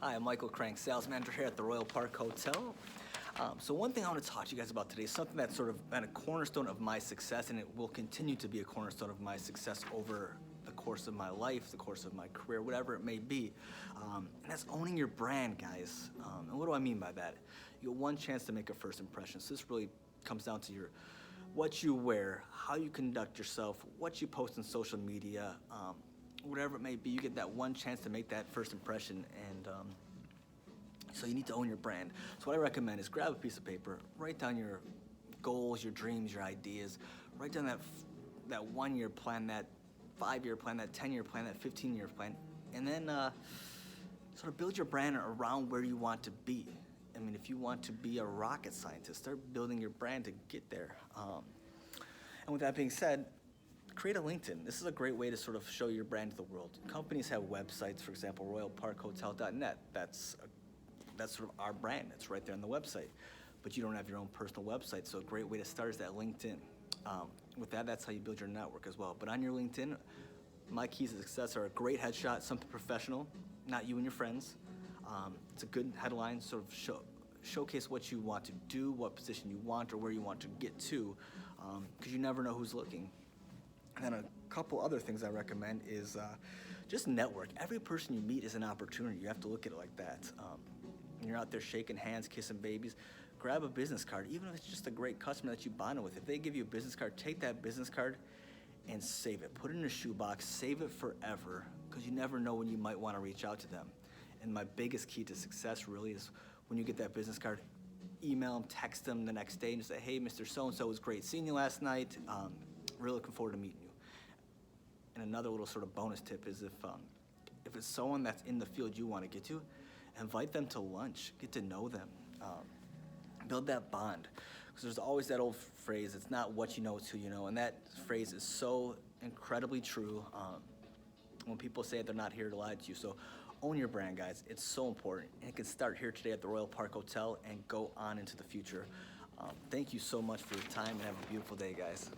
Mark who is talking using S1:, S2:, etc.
S1: Hi, I'm Michael Crank, Sales Manager here at the Royal Park Hotel. So one thing I want to talk to you guys about today is something that's sort of been a cornerstone of my success, and it will continue to be a cornerstone of my success over the course of my life, the course of my career, whatever it may be. And that's owning your brand, guys. And what do I mean by that? You get one chance to make a first impression. So this really comes down to what you wear, how you conduct yourself, what you post on social media, whatever it may be. You get that one chance to make that first impression, and so you need to own your brand. So what I recommend is grab a piece of paper, write down your goals, your dreams, your ideas, write down that 1 year plan, that 5 year plan, that 10 year plan, that 15 year plan, and then sort of build your brand around where you want to be. I mean, if you want to be a rocket scientist, start building your brand to get there. And with that being said, create a LinkedIn. This is a great way to sort of show your brand to the world. Companies have websites, for example, royalparkhotel.net. That's sort of our brand. It's right there on the website. But you don't have your own personal website, so a great way to start is that LinkedIn. With that, that's how you build your network as well. But on your LinkedIn, my keys to success are a great headshot, something professional, not you and your friends. It's a good headline, sort of showcase what you want to do, what position you want, or where you want to get to, because you never know who's looking. And then a couple other things I recommend is just network. Every person you meet is an opportunity. You have to look at it like that. When you're out there shaking hands, kissing babies, grab a business card, even if it's just a great customer that you bonded with. If they give you a business card, take that business card and save it. Put it in a shoebox, save it forever, because you never know when you might want to reach out to them. And my biggest key to success really is when you get that business card, email them, text them the next day and say, hey, Mr. So-and-so, it was great seeing you last night. Really looking forward to meeting you. And another little sort of bonus tip is if it's someone that's in the field you want to get to, invite them to lunch, get to know them, build that bond. Because there's always that old phrase, it's not what you know, it's who you know. And that phrase is so incredibly true when people say they're not here to lie to you. So own your brand, guys. It's so important. And it can start here today at the Royal Park Hotel and go on into the future. Thank you so much for your time, and have a beautiful day, guys.